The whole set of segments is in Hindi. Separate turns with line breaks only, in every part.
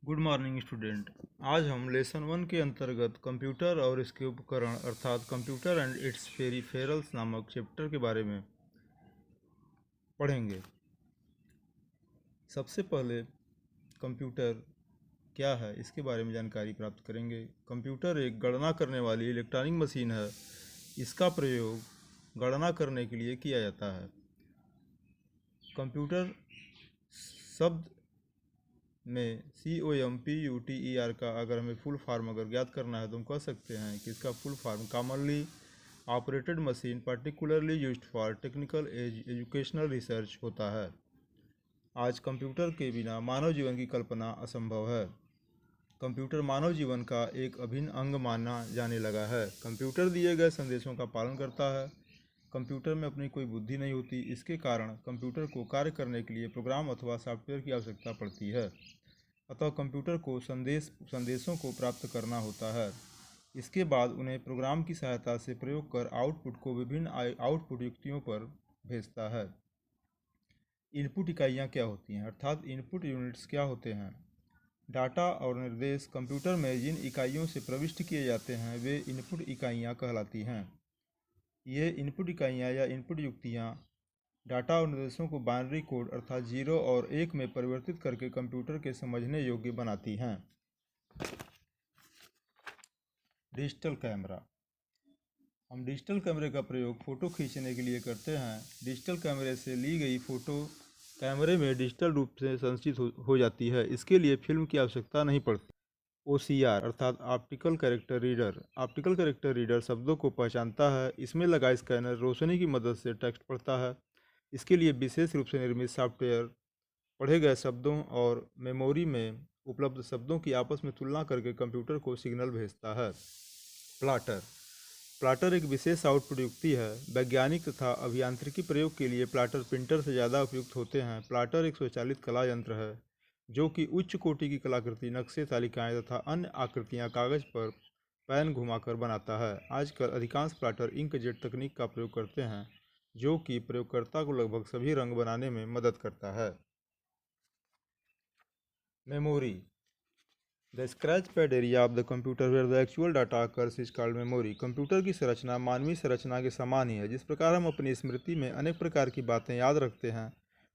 Good morning student. आज हम लेसन 1 के अंतर्गत कंप्यूटर और इसके उपकरण अर्थात कंप्यूटर एंड इट्स पेरिफेरल्स नामक चैप्टर के बारे में पढ़ेंगे। सबसे पहले कंप्यूटर क्या है इसके बारे में जानकारी प्राप्त करेंगे। कंप्यूटर एक गणना करने वाली इलेक्ट्रॉनिक मशीन है। इसका प्रयोग गणना करने के लिए किया जाता है। कंप्यूटर शब्द में COMPUTER का अगर हमें फुल फॉर्म अगर ज्ञात करना है तो हम कह सकते हैं कि इसका full form commonly operated machine particularly used for technical educational research होता है। आज कंप्यूटर के बिना मानव जीवन की कल्पना असंभव है। कंप्यूटर मानव जीवन का एक अभिन्न अंग माना जाने लगा है। कंप्यूटर दिए गए संदेशों का पालन करता है। कंप्यूटर में अपनी कोई बुद्धि नहीं होती। इसके कारण कंप्यूटर को कार्य करने के लिए प्रोग्राम अथवा सॉफ्टवेयर की आवश्यकता पड़ती है। अतः कंप्यूटर को संदेशों को प्राप्त करना होता है। इसके बाद उन्हें प्रोग्राम की सहायता से प्रयोग कर आउटपुट को विभिन्न आउटपुट युक्तियों पर भेजता है। इनपुट इकाइयाँ क्या होती हैं अर्थात इनपुट यूनिट्स क्या होते हैं। डाटा और निर्देश कंप्यूटर में जिन इकाइयों से प्रविष्ट किए जाते हैं वे इनपुट इकाइयाँ कहलाती हैं। ये इनपुट इकाइयाँ या इनपुट युक्तियाँ डाटा और निर्देशों को बाइनरी कोड अर्थात 0 और 1 में परिवर्तित करके कंप्यूटर के समझने योग्य बनाती हैं। Digital camera. हम डिजिटल कैमरे का प्रयोग फ़ोटो खींचने के लिए करते हैं। डिजिटल कैमरे से ली गई फ़ोटो कैमरे में डिजिटल रूप से संचित हो जाती है। इसके लिए फिल्म की आवश्यकता नहीं पड़ती। OCR अर्थात optical character reader. Optical character reader शब्दों को पहचानता है। इसमें लगा स्कैनर रोशनी की मदद से टेक्स्ट पढ़ता है। इसके लिए विशेष रूप से निर्मित सॉफ्टवेयर पढ़े गए शब्दों और मेमोरी में उपलब्ध शब्दों की आपस में तुलना करके कंप्यूटर को सिग्नल भेजता है। प्लाटर। प्लाटर एक विशेष आउटपुट युक्ति है। वैज्ञानिक तथा अभियांत्रिकी प्रयोग के लिए प्लाटर प्रिंटर से ज़्यादा उपयुक्त होते हैं। प्लाटर एक स्वचालित कला यंत्र है जो कि उच्च कोटि की कलाकृति, नक्शे, तालिकाएं तथा अन्य आकृतियां कागज पर पैन घुमाकर बनाता है। आजकल अधिकांश प्लाटर इंकजेट तकनीक का प्रयोग करते हैं जो कि प्रयोगकर्ता को लगभग सभी रंग बनाने में मदद करता है। Memory. The scratch pad area of the computer where the actual data occurs is called memory. Computer की संरचना मानवीय संरचना के समान ही है। जिस प्रकार हम अपनी स्मृति में अनेक प्रकार की बातें याद रखते हैं,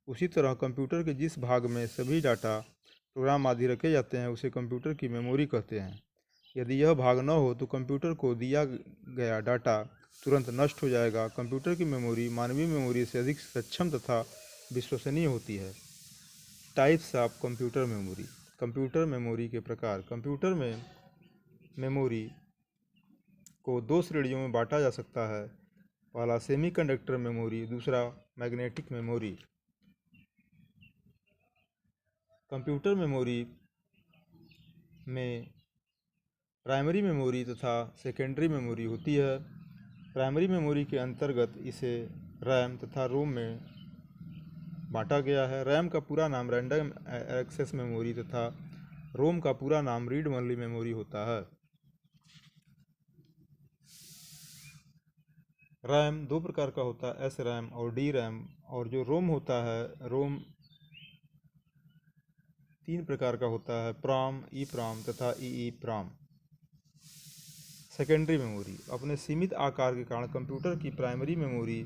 उसी तरह कंप्यूटर के जिस भाग में सभी डाटा, प्रोग्राम आदि रखे जाते हैं उसे कंप्यूटर की मेमोरी कहते हैं। यदि यह भाग न हो तो कंप्यूटर को दिया गया डाटा तुरंत नष्ट हो जाएगा। कंप्यूटर की मेमोरी मानवीय मेमोरी से अधिक सक्षम तथा विश्वसनीय होती है। Types of computer memory. Computer memory के प्रकार। कंप्यूटर में मेमोरी को दो श्रेणियों में बांटा जा सकता है। पहला सेमीकंडक्टर मेमोरी, दूसरा मैग्नेटिक मेमोरी। कंप्यूटर मेमोरी में प्राइमरी मेमोरी तथा सेकेंडरी मेमोरी होती है। प्राइमरी मेमोरी के अंतर्गत इसे रैम तथा रोम में बांटा गया है। रैम का पूरा नाम रैंडम एक्सेस मेमोरी तथा रोम का पूरा नाम रीड ओनली मेमोरी होता है। रैम दो प्रकार का होता है, एस रैम और डी रैम, और जो रोम होता है, रोम तीन प्रकार का होता है, प्रॉम, ई प्रॉम तथा ई प्रॉम। Secondary memory. अपने सीमित आकार के कारण कंप्यूटर की प्राइमरी मेमोरी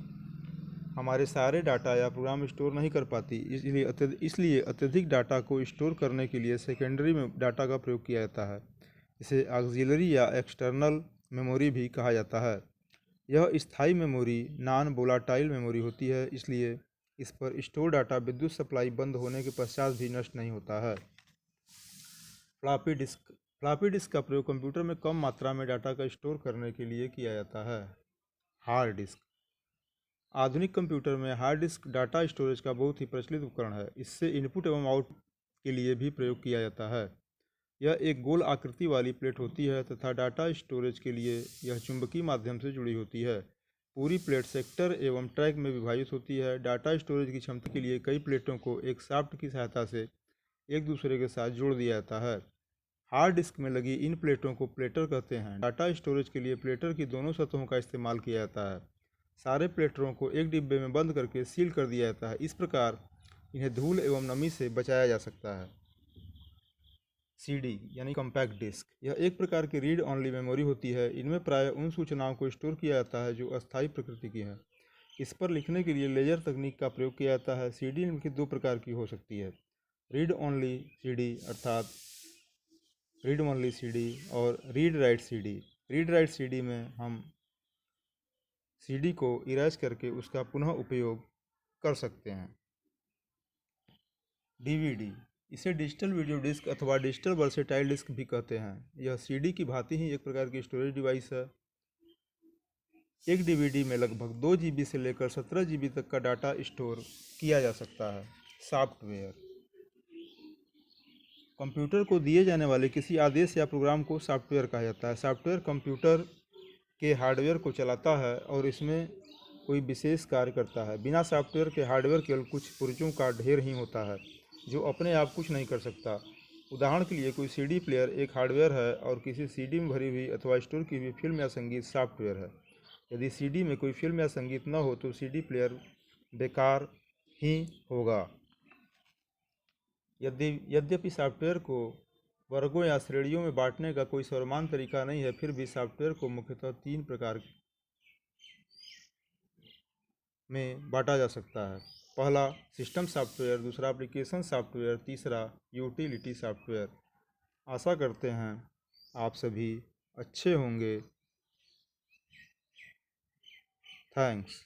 हमारे सारे डाटा या प्रोग्राम स्टोर नहीं कर पाती। इसलिए अत्यधिक डाटा को स्टोर करने के लिए सेकेंडरी में डाटा का प्रयोग किया जाता है। इसे ऑक्सिलरी या एक्सटर्नल मेमोरी भी कहा जाता है। यह स्थायी मेमोरी नॉन वोलाटाइल मेमोरी होती है, इसलिए इस पर स्टोर डाटा विद्युत सप्लाई बंद होने के पश्चात भी नष्ट नहीं होता है। Floppy disk. फ्लॉपी डिस्क का प्रयोग कंप्यूटर में कम मात्रा में डाटा का स्टोर करने के लिए किया जाता है। Hard disk. आधुनिक कंप्यूटर में हार्ड डिस्क डाटा स्टोरेज का बहुत ही प्रचलित उपकरण है। इससे इनपुट एवं आउटपुट के लिए भी प्रयोग किया जाता है। यह एक गोल आकृति वाली प्लेट होती है तथा डाटा स्टोरेज के लिए यह चुंबकीय माध्यम से जुड़ी होती है। पूरी प्लेट सेक्टर एवं ट्रैक में विभाजित होती है। डाटा स्टोरेज की क्षमता के लिए कई प्लेटों को एक शाफ्ट की सहायता से एक दूसरे के साथ जोड़ दिया जाता है। हार्ड डिस्क में लगी इन प्लेटों को प्लेटर कहते हैं। डाटा स्टोरेज के लिए प्लेटर की दोनों सतहों का इस्तेमाल किया जाता है। सारे प्लेटरों को एक डिब्बे में बंद करके सील कर दिया जाता है। इस प्रकार इन्हें धूल एवं नमी से बचाया जा सकता है। सीडी यानी कॉम्पैक्ट डिस्क। यह एक प्रकार की रीड ऑनली मेमोरी होती है। इनमें प्रायः उन सूचनाओं को स्टोर किया जाता है जो अस्थायी प्रकृति की हैं। इस पर लिखने के लिए लेजर तकनीक का प्रयोग किया जाता है। सीडी निम्नलिखित दो प्रकार की हो सकती है, रीड ओनली सीडी अर्थात रीड ओनली सीडी और read write CD. Read write CD में हम सीडी को इरेज करके उसका पुनः उपयोग कर सकते हैं। डीवीडी, इसे डिजिटल वीडियो डिस्क अथवा डिजिटल वर्सेटाइल डिस्क भी कहते हैं। यह सीडी की भांति ही एक प्रकार की स्टोरेज डिवाइस है। एक डीवीडी में लगभग 2 जीबी से लेकर 17 जीबी तक का डाटा स्टोर किया जा सकता है। सॉफ्टवेयर, कंप्यूटर को दिए जाने वाले किसी आदेश या प्रोग्राम को सॉफ्टवेयर कहा जाता है। सॉफ्टवेयर कंप्यूटर के हार्डवेयर को चलाता है और इसमें कोई विशेष कार्य करता है। बिना सॉफ्टवेयर के हार्डवेयर केवल कुछ पुर्जों का ढेर ही होता है जो अपने आप कुछ नहीं कर सकता। उदाहरण के लिए कोई सीडी प्लेयर एक हार्डवेयर है और किसी सीडी में भरी हुई अथवा स्टोर की हुई फिल्म या संगीत सॉफ्टवेयर है। यदि सीडी में कोई फिल्म या संगीत न हो तो सीडी प्लेयर बेकार ही होगा। यद्यपि सॉफ्टवेयर को वर्गों या श्रेणियों में बांटने का कोई सर्वमान्य तरीका नहीं है, फिर भी सॉफ्टवेयर को मुख्यतः 3 प्रकार में बांटा जा सकता है। पहला सिस्टम सॉफ्टवेयर, दूसरा एप्लीकेशन सॉफ्टवेयर, तीसरा यूटिलिटी सॉफ्टवेयर। आशा करते हैं आप सभी अच्छे होंगे। थैंक्स।